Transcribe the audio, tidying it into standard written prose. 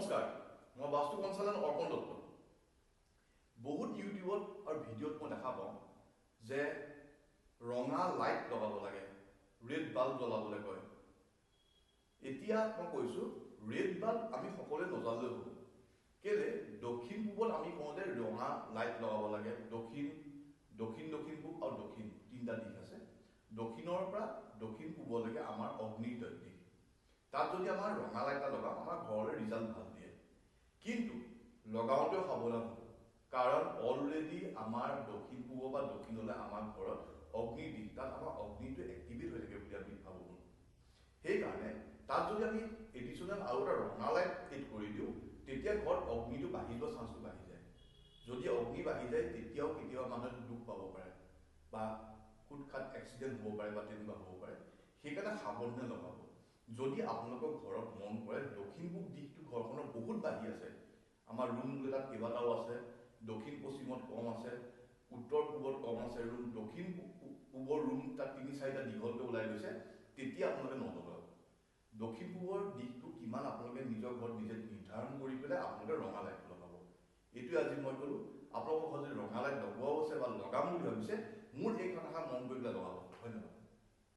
নমস্কাৰ মই বাস্তু কনসালটেন্ট অৰ্পণ দত্ত বহুত ইউটিউবত আৰু ভিডিঅ'ত মই দেখা পাওঁ যে ৰঙা লাইট লগাব লাগে ৰেড বাল্ব জ্বলাবলৈ কয় এতিয়া মই কৈছো ৰেড বাল্ব আমি সকলোৱে নজ্বলালেও হ'ব কেলে দক্ষিণ পূবত আমি কওঁ যে ৰঙা লাইট লগাব লাগে দক্ষিণ পূব আৰু দক্ষিণ তিনিটা দিশ আছে দক্ষিণৰ পৰা দক্ষিণ পূবলৈকে আমাৰ অগ্নিৰ দিশ তাত যদি আমাৰ ৰঙা লাইট লগাও আমাৰ ঘৰলৈ ৰিজাল্ট ভাল দিয়ে কিন্তু লগাওঁতেও সাৱধান হ'ব কাৰণ অলৰেডি আমাৰ দক্ষিণ পূব বা দক্ষিণলৈ আমাৰ ঘৰত অগ্নিৰ দিশ তাত আমাৰ অগ্নিটো এক্টিভেট হৈ থাকে বুলি আমি ভাবো সেইকাৰণে তাত যদি আমি এডিশ্যনেল আৰু এটা ৰঙা লাইট এড কৰি দিওঁ তেতিয়া ঘৰত অগ্নিটো বাঢ়ি যোৱাৰ চান্সটো বাঢ়ি যায় যদি অগ্নি বাঢ়ি যায় তেতিয়াও কেতিয়াবা মানুহে দুখ পাব পাৰে বা খুটখাট এক্সিডেণ্ট হ'ব পাৰে বা তেনেকুৱা হ'ব পাৰে সেইকাৰণে সাৱধানে লগাব যদি আপোনালোকৰ ঘৰত মন কৰে দক্ষিণ পূব দিশটো ঘৰখনৰ বহুত বাঢ়ি আছে আমাৰ ৰুমবিলাক কেইবাটাও আছে দক্ষিণ পশ্চিমত কম আছে উত্তৰ পূবত কম আছে ৰুম দক্ষিণ পূবৰ ৰুম তাত ৩-৪টা দীঘলকৈ ওলাই গৈছে তেতিয়া আপোনালোকে নলগাব দক্ষিণ পূবৰ দিশটো কিমান আপোনালোকে নিজৰ ঘৰত নিজে নিৰ্ধাৰণ কৰি পেলাই আপোনালোকে ৰঙা লাইট লগাব এইটোৱে আজি মই ক'লো আপোনালোকৰ ঘৰত যদি ৰঙা লাইট লগোৱাও আছে বা লগাম বুলি ভাবিছে মোৰ এই কথা মন কৰি পেলাই লগাব ধন্যবাদ